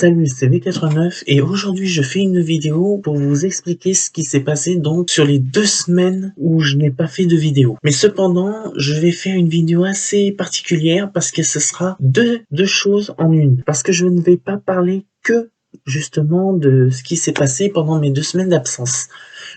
Salut, c'est V89 et aujourd'hui je fais une vidéo pour vous expliquer ce qui s'est passé donc sur les 2 semaines où je n'ai pas fait de vidéo. Mais cependant, je vais faire une vidéo assez particulière parce que ce sera deux choses en une. Parce que je ne vais pas parler que justement de ce qui s'est passé pendant mes 2 semaines d'absence.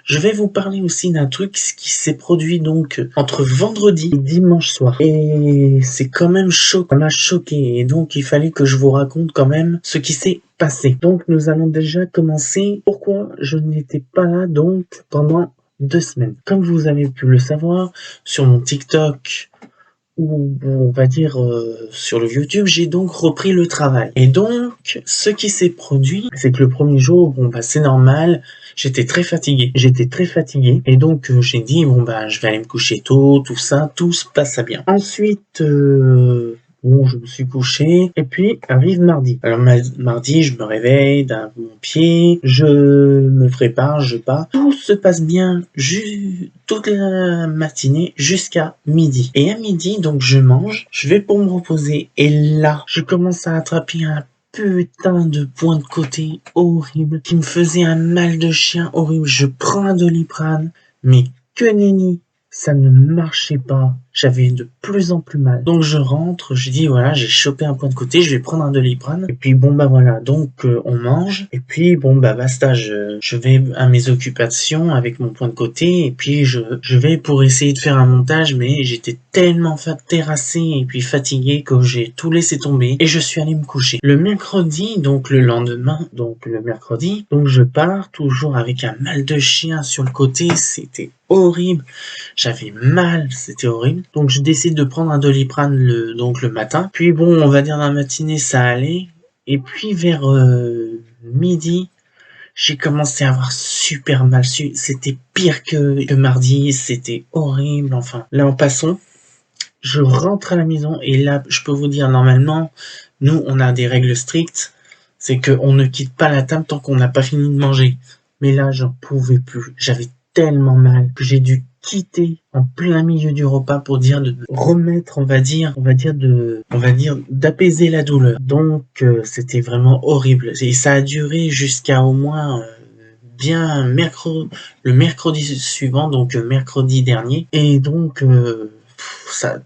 Je vais vous parler aussi d'un truc qui s'est produit donc entre vendredi et dimanche soir. Et c'est quand même choquant, ça m'a choqué. Et donc il fallait que je vous raconte quand même ce qui s'est passé. Donc nous allons déjà commencer. Pourquoi je n'étais pas là donc pendant 2 semaines. Comme vous avez pu le savoir, sur mon TikTok, ou on va dire sur le YouTube, j'ai donc repris le travail. Et donc, ce qui s'est produit, c'est que le premier jour, c'est normal, j'étais très fatigué. Et donc, j'ai dit, je vais aller me coucher tôt, tout ça, tout se passe bien. Ensuite, je me suis couché, et puis arrive mardi. Alors mardi, je me réveille d'un bon pied, je me prépare, je pars. Tout se passe bien toute la matinée jusqu'à midi. Et à midi, donc je mange, je vais pour me reposer, et là, je commence à attraper un putain de point de côté horrible qui me faisait un mal de chien horrible. Je prends un Doliprane, mais que nenni, ça ne marchait pas. J'avais de plus en plus mal. Donc je rentre, je dis voilà, j'ai chopé un point de côté, je vais prendre un Doliprane. Et puis voilà, donc on mange. Et puis basta, je vais à mes occupations avec mon point de côté. Et puis je vais pour essayer de faire un montage, mais j'étais tellement terrassé et puis fatigué que j'ai tout laissé tomber. Et je suis allé me coucher. Le mercredi, donc le lendemain, donc je pars toujours avec un mal de chien sur le côté. C'était horrible. J'avais mal, c'était horrible. Donc je décide de prendre un Doliprane le matin. Puis on va dire dans la matinée ça allait. Et puis vers midi, j'ai commencé à avoir super mal. C'était pire que mardi, c'était horrible. Enfin, là en passant, je rentre à la maison et là je peux vous dire normalement, nous on a des règles strictes. C'est qu'on ne quitte pas la table tant qu'on n'a pas fini de manger. Mais là j'en pouvais plus. J'avais tellement mal que j'ai dû quitter en plein milieu du repas pour dire de remettre, d'apaiser la douleur. Donc c'était vraiment horrible et ça a duré jusqu'à au moins le mercredi suivant, donc mercredi dernier. Et donc ça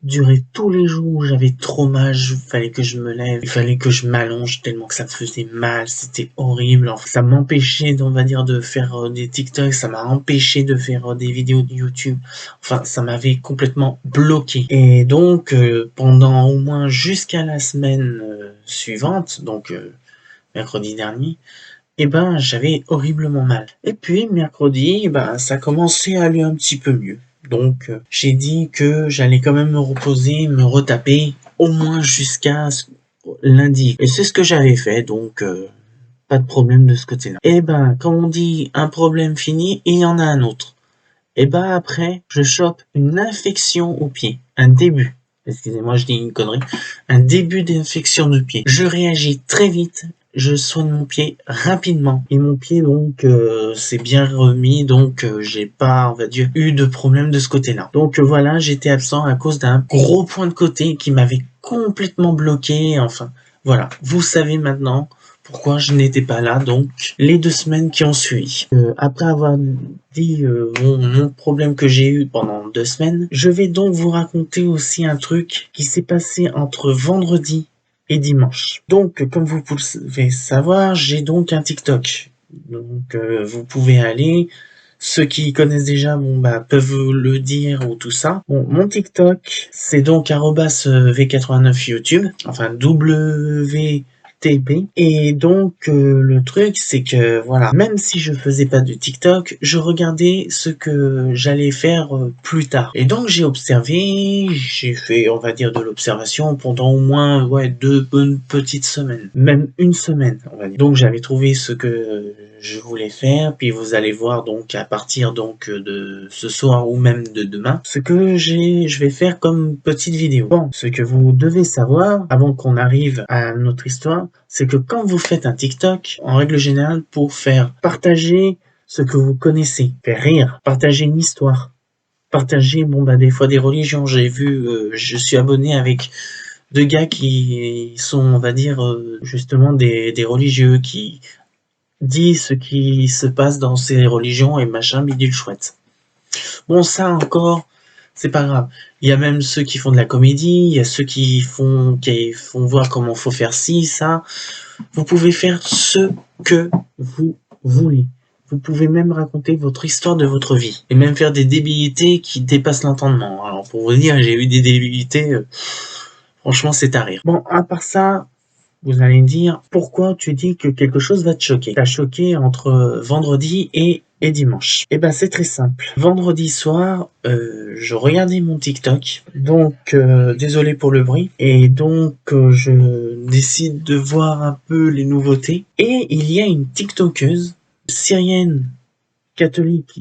durait tous les jours où j'avais trop mal, il fallait que je me lève, il fallait que je m'allonge tellement que ça me faisait mal, c'était horrible. Enfin, ça m'empêchait, de faire des TikTok, ça m'a empêché de faire des vidéos de YouTube. Enfin, ça m'avait complètement bloqué. Et donc, pendant au moins jusqu'à la semaine suivante, donc mercredi dernier, j'avais horriblement mal. Et puis, mercredi, ça commençait à aller un petit peu mieux. Donc, j'ai dit que j'allais quand même me reposer, me retaper, au moins jusqu'à lundi. Et c'est ce que j'avais fait, donc pas de problème de ce côté-là. Et comme on dit, un problème fini, il y en a un autre. Et après, je chope une infection au pied. Un début. Excusez-moi, je dis une connerie. Un début d'infection de pied. Je réagis très vite. Je soigne mon pied rapidement. Et mon pied, donc, s'est bien remis. Donc, j'ai pas, eu de problème de ce côté-là. Donc, voilà, j'étais absent à cause d'un gros point de côté qui m'avait complètement bloqué. Enfin, voilà. Vous savez maintenant pourquoi je n'étais pas là, donc, les 2 semaines qui ont suivi. Après avoir dit mon problème que j'ai eu pendant 2 semaines, je vais donc vous raconter aussi un truc qui s'est passé entre vendredi et dimanche. Donc, comme vous pouvez savoir, j'ai donc un TikTok. Donc, vous pouvez aller. Ceux qui connaissent déjà, peuvent le dire ou tout ça. Mon TikTok, c'est donc @V89 YouTube. Enfin, WTP. Et donc, le truc, c'est que, voilà, même si je faisais pas de TikTok, je regardais ce que j'allais faire plus tard. Et donc, j'ai observé, j'ai fait, de l'observation pendant au moins, 2 bonnes petites semaines. Même une semaine, on va dire. Donc, j'avais trouvé ce que je voulais faire, puis vous allez voir donc à partir donc de ce soir ou même de demain, ce que je vais faire comme petite vidéo. Bon, ce que vous devez savoir avant qu'on arrive à notre histoire, c'est que quand vous faites un TikTok, en règle générale, pour faire partager ce que vous connaissez, faire rire, partager une histoire, partager des fois des religions. J'ai vu, je suis abonné avec de gars qui sont, on va dire, justement des religieux qui disent ce qui se passe dans ces religions et machin, bidule chouette. Bon, ça encore, c'est pas grave. Il y a même ceux qui font de la comédie, il y a ceux qui font voir comment faut faire ci, ça. Vous pouvez faire ce que vous voulez. Vous pouvez même raconter votre histoire de votre vie. Et même faire des débilités qui dépassent l'entendement. Alors pour vous dire, j'ai eu des débilités, franchement c'est à rire. Bon, à part ça, vous allez me dire, pourquoi tu dis que quelque chose va te choquer? T'as choqué entre vendredi et dimanche. Eh ben c'est très simple. Vendredi soir, je regardais mon TikTok, donc désolé pour le bruit, et donc je décide de voir un peu les nouveautés, et il y a une TikTokeuse syrienne catholique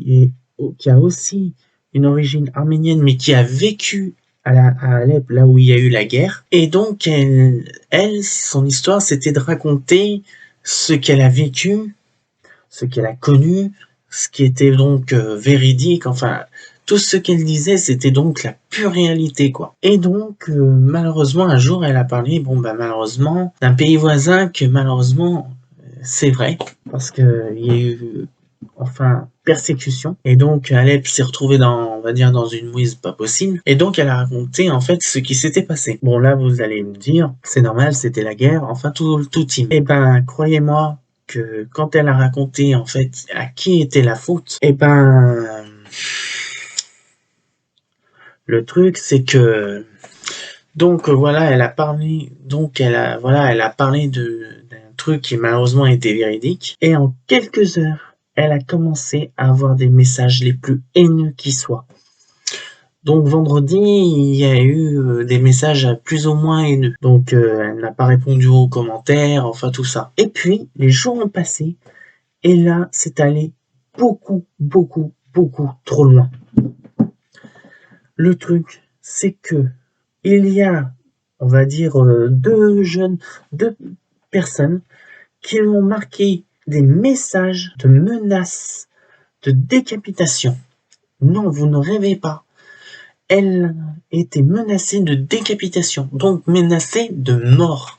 qui a aussi une origine arménienne, mais qui a vécu à Alep, là où il y a eu la guerre. Et donc, son histoire, c'était de raconter ce qu'elle a vécu, ce qu'elle a connu, ce qui était donc véridique, enfin, tout ce qu'elle disait, c'était donc la pure réalité, quoi. Et donc, malheureusement, un jour, elle a parlé, bon, bah, malheureusement, d'un pays voisin que, malheureusement, c'est vrai, parce que il y a eu, enfin, persécution. Et donc, Alep s'est retrouvée dans, on va dire, dans une mouise pas possible. Et donc, elle a raconté, en fait, ce qui s'était passé. Bon, là, vous allez me dire, c'est normal, c'était la guerre, enfin, tout team. Eh ben, croyez-moi que quand elle a raconté, en fait, à qui était la faute, eh ben, le truc, c'est que, donc, voilà, elle a parlé, donc, elle a parlé d'un truc qui, malheureusement, était véridique. Et en quelques heures, elle a commencé à avoir des messages les plus haineux qui soient. Donc vendredi, il y a eu des messages plus ou moins haineux. Donc elle n'a pas répondu aux commentaires, enfin tout ça. Et puis, les jours ont passé, et là, c'est allé beaucoup, beaucoup, beaucoup trop loin. Le truc, c'est que il y a, on va dire, deux personnes qui m'ont marqué des messages de menaces, de décapitation. Non, vous ne rêvez pas. Elle était menacée de décapitation, donc menacée de mort.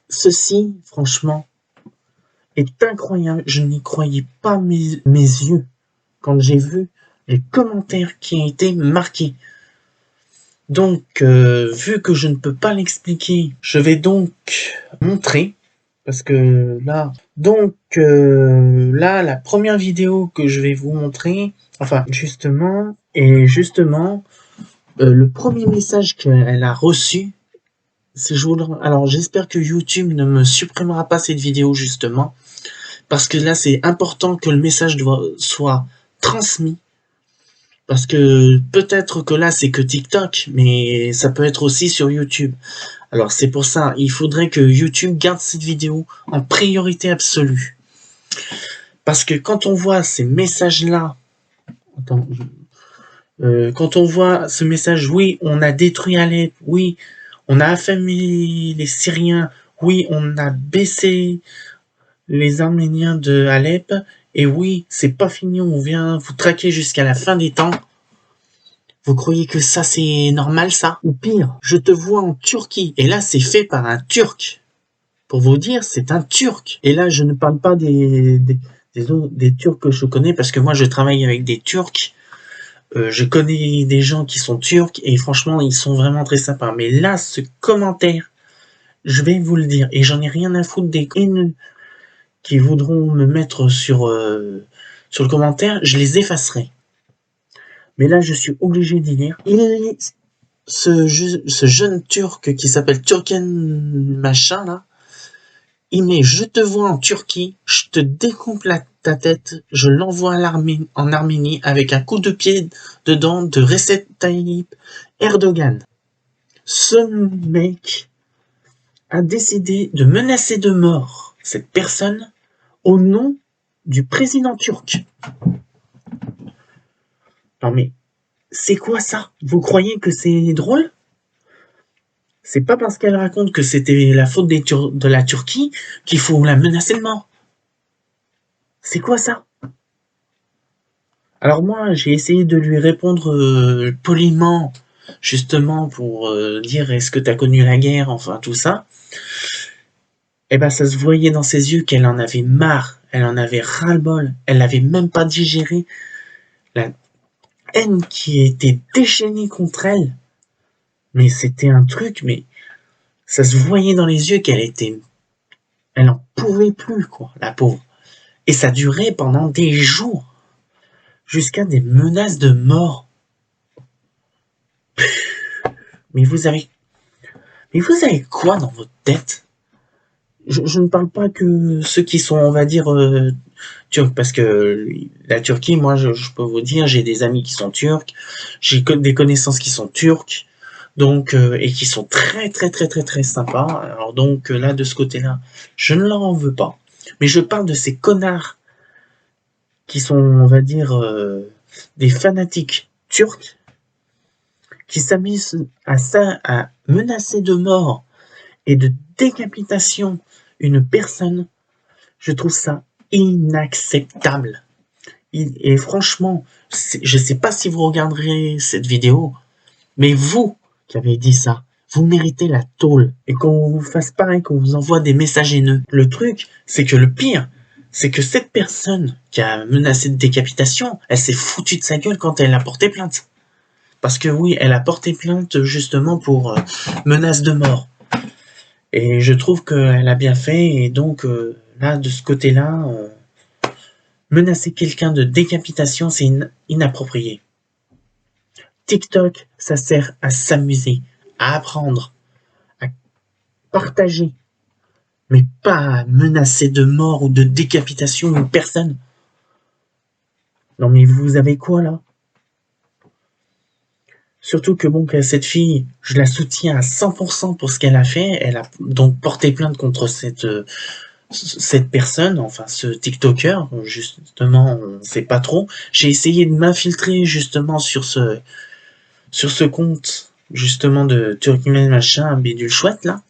Ceci, franchement, est incroyable. Je n'y croyais pas mes yeux quand j'ai vu les commentaires qui ont été marqués. Donc, vu que je ne peux pas l'expliquer, je vais donc montrer, parce que là, donc là, la première vidéo que je vais vous montrer, enfin, justement, le premier message qu'elle a reçu, c'est alors j'espère que YouTube ne me supprimera pas cette vidéo justement, parce que là c'est important que le message soit transmis, parce que peut-être que là c'est que TikTok, mais ça peut être aussi sur YouTube. Alors c'est pour ça, il faudrait que YouTube garde cette vidéo en priorité absolue. Parce que quand on voit ces messages-là, quand on voit ce message, oui, on a détruit Alep, oui, on a affamé les Syriens, oui, on a baissé les Arméniens de Alep, et oui, c'est pas fini, on vient vous traquer jusqu'à la fin des temps. Vous croyez que ça c'est normal ça? Ou pire, je te vois en Turquie, et là c'est fait par un Turc. Pour vous dire, c'est un Turc. Et là je ne parle pas des Turcs que je connais, parce que moi je travaille avec des Turcs. Je connais des gens qui sont turcs et franchement ils sont vraiment très sympas. Mais là, ce commentaire, je vais vous le dire, et j'en ai rien à foutre des haineux qui voudront me mettre sur le commentaire, je les effacerai. Mais là, je suis obligé d'y lire. Ce jeune turc qui s'appelle Turken machin là, il met: je te vois en Turquie, je te découpe ta tête, je l'envoie en Arménie avec un coup de pied dedans de Recep Tayyip Erdogan. Ce mec a décidé de menacer de mort cette personne au nom du président turc. Non mais, c'est quoi ça? Vous croyez que c'est drôle? C'est pas parce qu'elle raconte que c'était la faute de la Turquie qu'il faut la menacer de mort. C'est quoi ça? Alors moi, j'ai essayé de lui répondre poliment, justement pour dire est-ce que tu as connu la guerre, enfin tout ça, et ben ça se voyait dans ses yeux qu'elle en avait marre, elle en avait ras-le-bol, elle n'avait même pas digéré la haine qui était déchaînée contre elle. Mais c'était un truc, mais ça se voyait dans les yeux elle en pouvait plus, quoi, la pauvre. Et ça durait pendant des jours, jusqu'à des menaces de mort. Mais vous avez, mais vous avez quoi dans votre tête? Je ne parle pas que ceux qui sont, on va dire, turcs, parce que la Turquie, moi, je peux vous dire, j'ai des amis qui sont turcs, j'ai des connaissances qui sont turques, donc et qui sont très très très très très sympas. Alors donc là, de ce côté-là, je ne leur en veux pas. Mais je parle de ces connards qui sont, on va dire, des fanatiques turcs qui s'amusent à menacer de mort et de décapitation une personne. Je trouve ça inacceptable. Et franchement, je ne sais pas si vous regarderez cette vidéo, mais vous qui avez dit ça, vous méritez la tôle. Et qu'on vous fasse pareil, qu'on vous envoie des messages haineux. Le truc, c'est que le pire, c'est que cette personne qui a menacé de décapitation, elle s'est foutue de sa gueule quand elle a porté plainte. Parce que oui, elle a porté plainte justement pour menace de mort. Et je trouve qu'elle a bien fait. Et donc là, de ce côté-là, menacer quelqu'un de décapitation, c'est inapproprié. TikTok, ça sert à s'amuser, à apprendre, à partager, mais pas à menacer de mort ou de décapitation une personne. Non mais vous avez quoi là? Surtout que bon, cette fille, je la soutiens à 100% pour ce qu'elle a fait. Elle a donc porté plainte contre cette personne, enfin ce TikToker, justement, on ne sait pas trop. J'ai essayé de m'infiltrer justement sur ce compte, justement de Turkmen machin, bidule chouette là.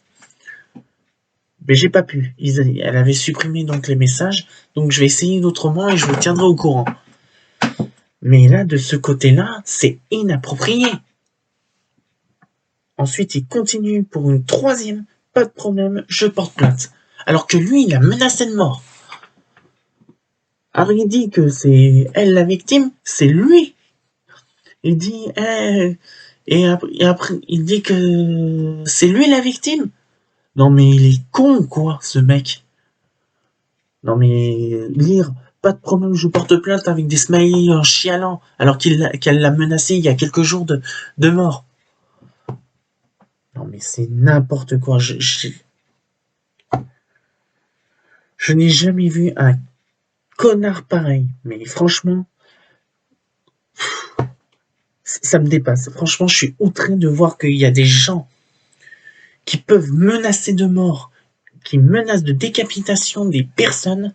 Mais j'ai pas pu. Elle avait supprimé donc les messages, donc je vais essayer autrement et je vous tiendrai au courant. Mais là, de ce côté-là, c'est inapproprié. Ensuite, il continue pour une troisième, pas de problème, je porte plainte. Alors que lui, il a menacé de mort. Alors il dit que c'est elle la victime, c'est lui. Il dit, et après, il dit que c'est lui la victime. Non mais il est con quoi, ce mec. Non mais lire, pas de problème, je porte plainte avec des smileys en chialant, alors qu'elle l'a menacé il y a quelques jours de mort. Non mais c'est n'importe quoi. Je n'ai jamais vu un connard pareil. Mais franchement, ça me dépasse. Franchement, je suis outré de voir qu'il y a des gens qui peuvent menacer de mort, qui menacent de décapitation des personnes,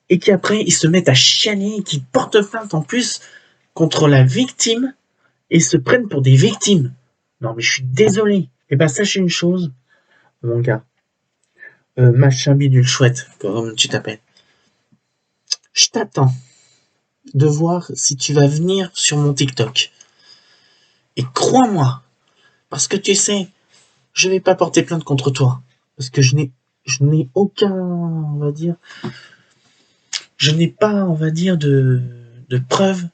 et qui après, ils se mettent à chialer, et qui portent plainte en plus contre la victime, et se prennent pour des victimes. Non mais je suis désolé. Et ben sachez une chose, mon gars, machin bidule chouette, comme tu t'appelles. Je t'attends de voir si tu vas venir sur mon TikTok. Et crois-moi, parce que tu sais, je vais pas porter plainte contre toi. Parce que je n'ai aucun, on va dire, je n'ai pas, on va dire, de preuves,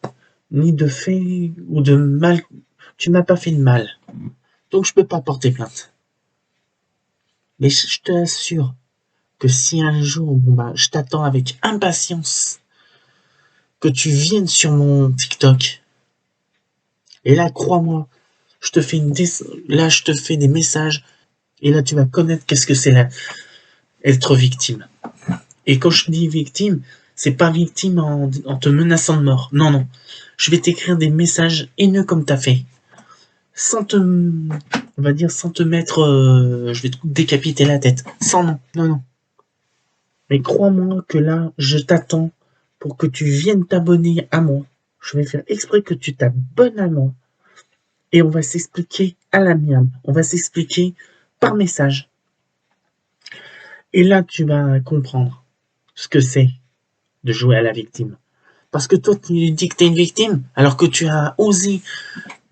ni de faits, ou de mal. Tu m'as pas fait de mal. Donc je peux pas porter plainte. Mais je t'assure que si un jour, bon bah, je t'attends avec impatience que tu viennes sur mon TikTok. Et là, crois-moi, là, je te fais des messages. Et là, tu vas connaître qu'est-ce que c'est être victime. Et quand je dis victime, c'est pas victime en te menaçant de mort. Non, non. Je vais t'écrire des messages haineux comme t'as fait. On va dire, sans te mettre, je vais te décapiter la tête. Sans non, non, non. Mais crois-moi que là, je t'attends pour que tu viennes t'abonner à moi. Je vais faire exprès que tu t'abonnes à moi. Et on va s'expliquer à l'amiable. On va s'expliquer par message. Et là, tu vas comprendre ce que c'est de jouer à la victime. Parce que toi, tu dis que t'es une victime, alors que tu as osé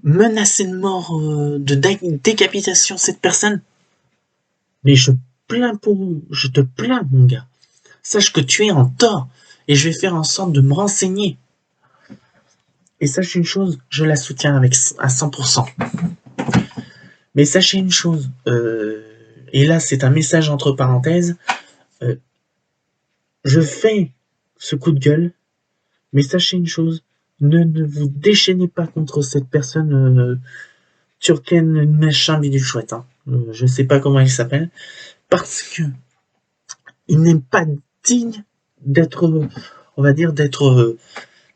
menacer de mort, de décapitation cette personne. Mais je te plains, mon gars. Sache que tu es en tort et je vais faire en sorte de me renseigner. Et sache une chose, je la soutiens à 100%. Mais sachez une chose, et là c'est un message entre parenthèses, je fais ce coup de gueule, mais sachez une chose, ne vous déchaînez pas contre cette personne Turken machin bidule chouette. Hein. Je sais pas comment il s'appelle, parce que il n'est pas digne d'être, on va dire,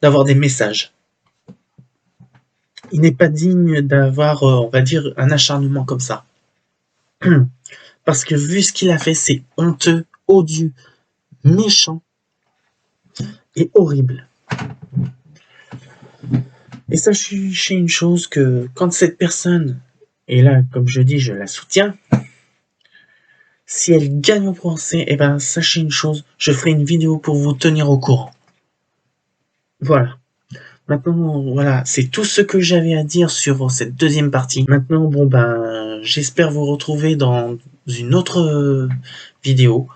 d'avoir des messages. Il n'est pas digne d'avoir, on va dire, un acharnement comme ça. Parce que vu ce qu'il a fait, c'est honteux, odieux, méchant et horrible. Et sachez une chose, que quand cette personne, et là, comme je dis, je la soutiens, si elle gagne au procès, eh ben, sachez une chose, je ferai une vidéo pour vous tenir au courant. Voilà. Maintenant, voilà, c'est tout ce que j'avais à dire sur cette deuxième partie. Maintenant, bon ben, j'espère vous retrouver dans une autre vidéo.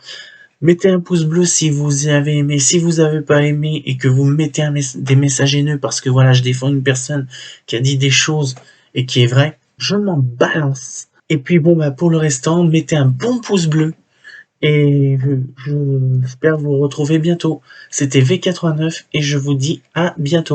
Mettez un pouce bleu si vous avez aimé. Si vous n'avez pas aimé et que vous mettez des messages haineux parce que voilà, je défends une personne qui a dit des choses et qui est vraie, je m'en balance. Et puis bon, bah pour le restant, mettez un bon pouce bleu. Et j'espère vous retrouver bientôt. C'était V89 et je vous dis à bientôt.